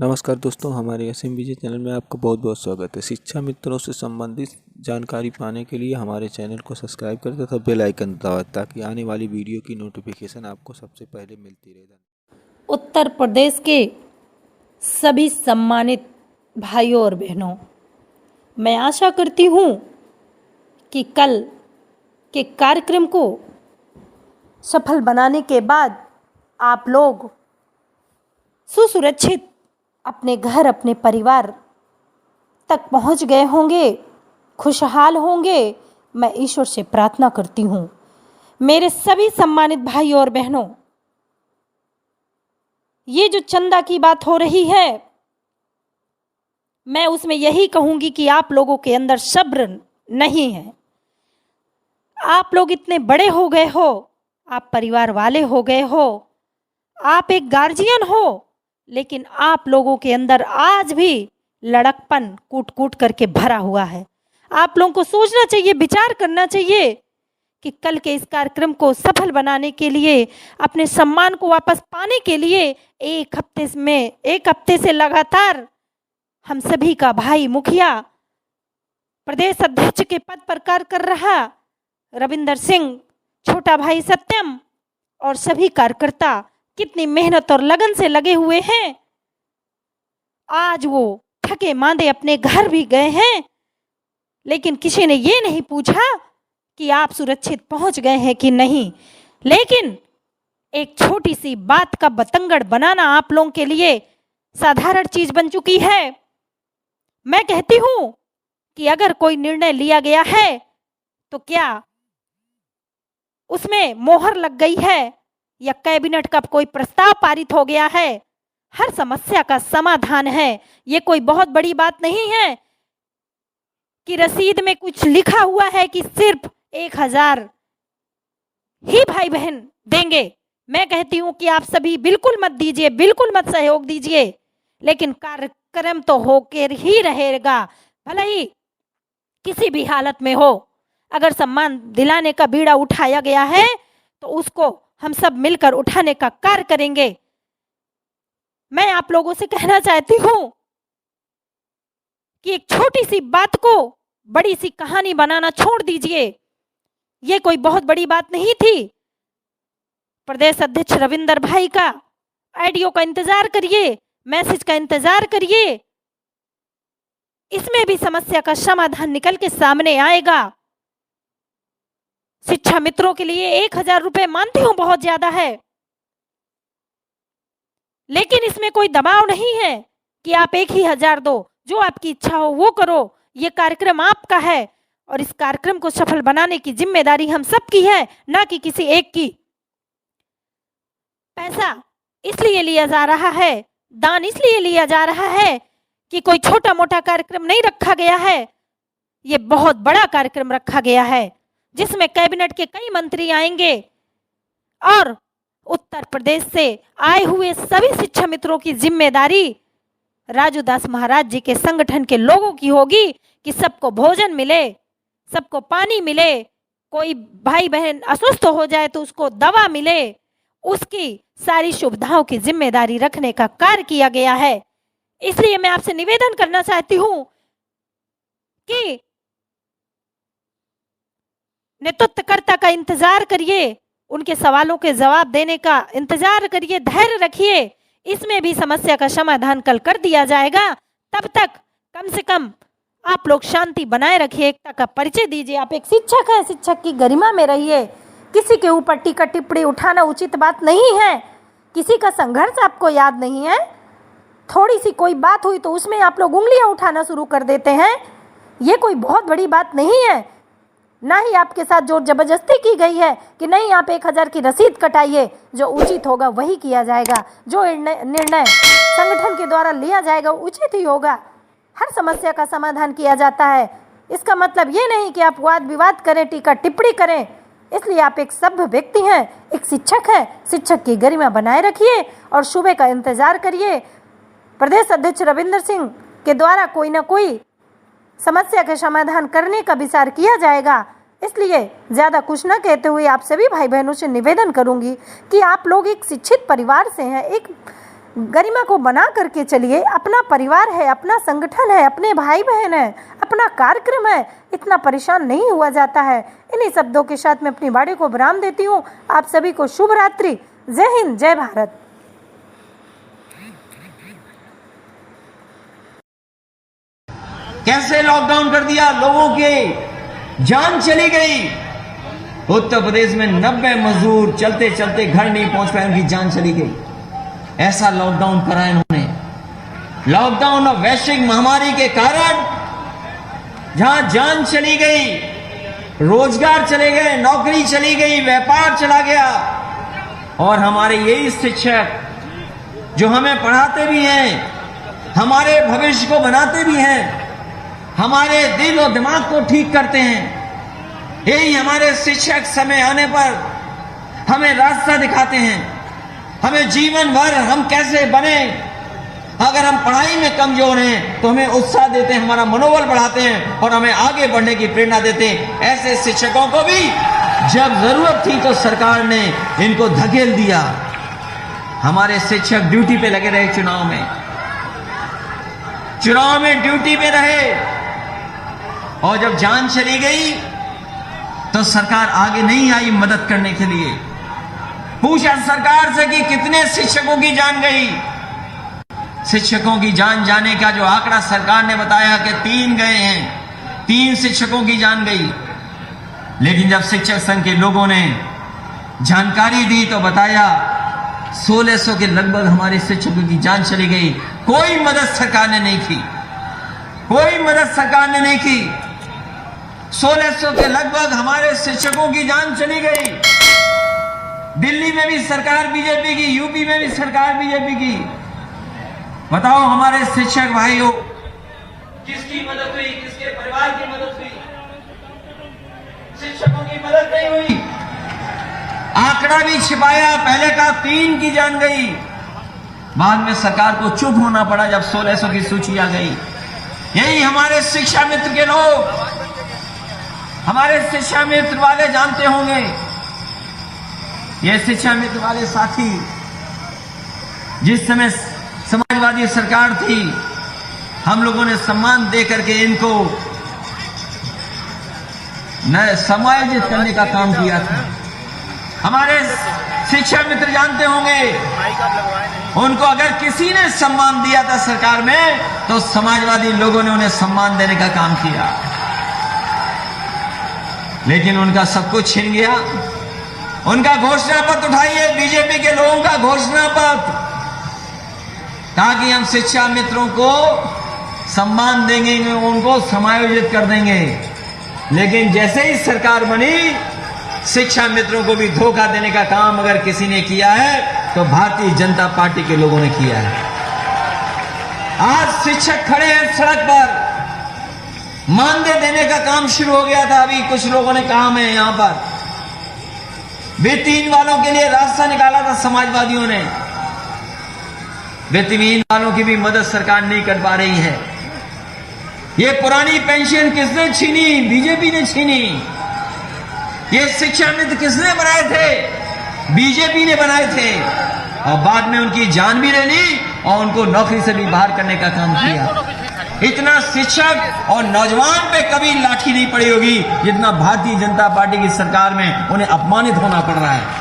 नमस्कार दोस्तों, हमारे SMBJ चैनल में आपका बहुत बहुत स्वागत है। शिक्षा मित्रों से संबंधित जानकारी पाने के लिए हमारे चैनल को सब्सक्राइब करें तथा बेल आइकन दबाएं ताकि आने वाली वीडियो की नोटिफिकेशन आपको सबसे पहले मिलती रहे। उत्तर प्रदेश के सभी सम्मानित भाइयों और बहनों, मैं आशा करती हूँ कि कल के कार्यक्रम को सफल बनाने के बाद आप लोग सुसुरक्षित अपने घर, अपने परिवार तक पहुँच गए होंगे, खुशहाल होंगे। मैं ईश्वर से प्रार्थना करती हूँ। मेरे सभी सम्मानित भाइयों और बहनों, ये जो चंदा की बात हो रही है, मैं उसमें यही कहूंगी कि आप लोगों के अंदर सब्र नहीं है। आप लोग इतने बड़े हो गए हो, आप परिवार वाले हो गए हो, आप एक गार्जियन हो, लेकिन आप लोगों के अंदर आज भी लड़कपन कूट कूट करके भरा हुआ है। आप लोगों को सोचना चाहिए, विचार करना चाहिए कि कल के इस कार्यक्रम को सफल बनाने के लिए, अपने सम्मान को वापस पाने के लिए एक हफ्ते से लगातार हम सभी का भाई मुखिया, प्रदेश अध्यक्ष के पद पर कार्य कर रहा रविंदर सिंह, छोटा भाई सत्यम और सभी कार्यकर्ता कितनी मेहनत और लगन से लगे हुए हैं। आज वो थके मांदे अपने घर भी गए हैं, लेकिन किसी ने ये नहीं पूछा कि आप सुरक्षित पहुंच गए हैं कि नहीं। लेकिन एक छोटी सी बात का बतंगड़ बनाना आप लोगों के लिए साधारण चीज बन चुकी है। मैं कहती हूं कि अगर कोई निर्णय लिया गया है तो क्या उसमें मोहर लग गई है या कैबिनेट का कोई प्रस्ताव पारित हो गया है, हर समस्या का समाधान है। ये कोई बहुत बड़ी बात नहीं है कि रसीद में कुछ लिखा हुआ है कि सिर्फ 1000 ही भाई बहन देंगे। मैं कहती हूं कि आप सभी बिल्कुल मत दीजिए, बिल्कुल मत सहयोग दीजिए, लेकिन कार्यक्रम तो होकर ही रहेगा, भले ही किसी भी हालत में हो। अगर सम्मान दिलाने का बीड़ा उठाया गया है तो उसको हम सब मिलकर उठाने का कार्य करेंगे। मैं आप लोगों से कहना चाहती हूं कि एक छोटी सी बात को बड़ी सी कहानी बनाना छोड़ दीजिए। ये कोई बहुत बड़ी बात नहीं थी। प्रदेश अध्यक्ष रविंदर भाई का ऑडियो का इंतजार करिए, मैसेज का इंतजार करिए, इसमें भी समस्या का समाधान निकल के सामने आएगा। शिक्षा मित्रों के लिए 1000 रुपए मानती हूं बहुत ज्यादा है, लेकिन इसमें कोई दबाव नहीं है कि आप 1000 दो, जो आपकी इच्छा हो वो करो। ये कार्यक्रम आपका है और इस कार्यक्रम को सफल बनाने की जिम्मेदारी हम सबकी है, ना कि किसी एक की। पैसा इसलिए लिया जा रहा है, दान इसलिए लिया जा रहा है कि कोई छोटा मोटा कार्यक्रम नहीं रखा गया है। ये बहुत बड़ा कार्यक्रम रखा गया है जिसमें कैबिनेट के कई मंत्री आएंगे और उत्तर प्रदेश से आए हुए सभी शिक्षा मित्रों की जिम्मेदारी राजू दास महाराज जी के संगठन के लोगों की होगी कि सबको भोजन मिले, सबको पानी मिले, कोई भाई बहन अस्वस्थ हो जाए तो उसको दवा मिले, उसकी सारी सुविधाओं की जिम्मेदारी रखने का कार्य किया गया है। इसलिए मैं आपसे निवेदन करना चाहती हूं कि नेतृत्वकर्ता का इंतजार करिए, उनके सवालों के जवाब देने का इंतजार करिए, धैर्य रखिए। इसमें भी समस्या का समाधान कल कर दिया जाएगा। तब तक कम से कम आप लोग शांति बनाए रखिए, एकता का परिचय दीजिए। आप एक शिक्षक हैं, शिक्षक की गरिमा में रहिए। किसी के ऊपर टीका टिप्पणी उठाना उचित बात नहीं है। किसी का संघर्ष आपको याद नहीं है। थोड़ी सी कोई बात हुई तो उसमें आप लोग उंगलियां उठाना शुरू कर देते हैं। ये कोई बहुत बड़ी बात नहीं है। ना ही आपके साथ जोर जबरदस्ती की गई है कि नहीं आप 1000 की रसीद कटाइए। जो उचित होगा वही किया जाएगा, जो निर्णय संगठन के द्वारा लिया जाएगा उचित ही होगा। हर समस्या का समाधान किया जाता है। इसका मतलब ये नहीं कि आप वाद विवाद करें, टीका टिप्पणी करें। इसलिए आप एक सभ्य व्यक्ति हैं, एक शिक्षक हैं। शिक्षक की गरिमा बनाए रखिए और सुबह का इंतजार करिए। प्रदेश अध्यक्ष रविंदर सिंह के द्वारा कोई ना कोई समस्या के समाधान करने का विचार किया जाएगा। इसलिए ज़्यादा कुछ न कहते हुए आप सभी भाई बहनों से निवेदन करूंगी कि आप लोग एक शिक्षित परिवार से हैं, एक गरिमा को बना करके चलिए। अपना परिवार है, अपना संगठन है, अपने भाई बहन है, अपना कार्यक्रम है, इतना परेशान नहीं हुआ जाता है। इन्हीं शब्दों के साथ मैं अपनी वाणी को विराम देती हूँ। आप सभी को शुभ रात्रि। जय हिंद, जय भारत। कैसे लॉकडाउन कर दिया, लोगों की जान चली गई। उत्तर प्रदेश में 90 मजदूर चलते चलते घर नहीं पहुंच पाए, उनकी जान चली गई। ऐसा लॉकडाउन करा इन्होंने। लॉकडाउन और वैश्विक महामारी के कारण जहां जान चली गई, रोजगार चले गए, नौकरी चली गई, व्यापार चला गया, और हमारे यही शिक्षक जो हमें पढ़ाते भी हैं, हमारे भविष्य को बनाते भी हैं, हमारे दिल और दिमाग को ठीक करते हैं, यही हमारे शिक्षक समय आने पर हमें रास्ता दिखाते हैं। हमें जीवन भर हम कैसे बने, अगर हम पढ़ाई में कमजोर हैं तो हमें उत्साह देते हैं, हमारा मनोबल बढ़ाते हैं और हमें आगे बढ़ने की प्रेरणा देते हैं। ऐसे शिक्षकों को भी जब जरूरत थी तो सरकार ने इनको धकेल दिया। हमारे शिक्षक ड्यूटी पे लगे रहे, चुनाव में ड्यूटी पे रहे, और जब जान चली गई तो सरकार आगे नहीं आई मदद करने के लिए। पूछा सरकार से कि कितने शिक्षकों की जान गई। शिक्षकों की जान जाने का जो आंकड़ा सरकार ने बताया कि 3 गए हैं, 3 शिक्षकों की जान गई। लेकिन जब शिक्षक संघ के लोगों ने जानकारी दी तो बताया 1600 के लगभग हमारे शिक्षकों की जान चली गई। कोई मदद सरकार ने नहीं की, कोई मदद सरकार ने नहीं की। 1600 के लगभग हमारे शिक्षकों की जान चली गई। दिल्ली में भी सरकार बीजेपी की, यूपी में भी सरकार बीजेपी की। बताओ हमारे शिक्षक भाइयों, किसकी मदद हुई, किसके परिवार की मदद हुई? शिक्षकों की मदद नहीं हुई। आंकड़ा भी छिपाया, पहले का 3 की जान गई, बाद में सरकार को चुप होना पड़ा जब 1600 की सूची आ गई। यही हमारे शिक्षा मित्र के लोग, हमारे शिक्षा मित्र वाले जानते होंगे, ये शिक्षा मित्र वाले साथी जिस समय समाजवादी सरकार थी, हम लोगों ने सम्मान दे करके इनको समायोजित करने का काम किया था। हमारे शिक्षा मित्र जानते होंगे, उनको अगर किसी ने सम्मान दिया था सरकार में तो समाजवादी लोगों ने उन्हें सम्मान देने का काम किया। लेकिन उनका सब कुछ छिन गया। उनका घोषणा पत्र उठाइए, बीजेपी के लोगों का घोषणा पत्र, ताकि हम शिक्षा मित्रों को सम्मान देंगे, उनको समायोजित कर देंगे। लेकिन जैसे ही सरकार बनी, शिक्षा मित्रों को भी धोखा देने का काम अगर किसी ने किया है तो भारतीय जनता पार्टी के लोगों ने किया है। आज शिक्षक खड़े हैं सड़क पर, मानदेय देने का काम शुरू हो गया था। अभी कुछ लोगों ने कहा मैं यहां पर वित्तहीन वालों के लिए रास्ता निकाला था समाजवादियों ने। वित्तहीन वालों की भी मदद सरकार नहीं कर पा रही है। ये पुरानी पेंशन किसने छीनी? बीजेपी ने छीनी। ये शिक्षा मित्र किसने बनाए थे? बीजेपी ने बनाए थे, और बाद में उनकी जान भी ले ली और उनको नौकरी से भी बाहर करने का काम किया। इतना शिक्षक और नौजवान पे कभी लाठी नहीं पड़ी होगी जितना भारतीय जनता पार्टी की सरकार में उन्हें अपमानित होना पड़ रहा है।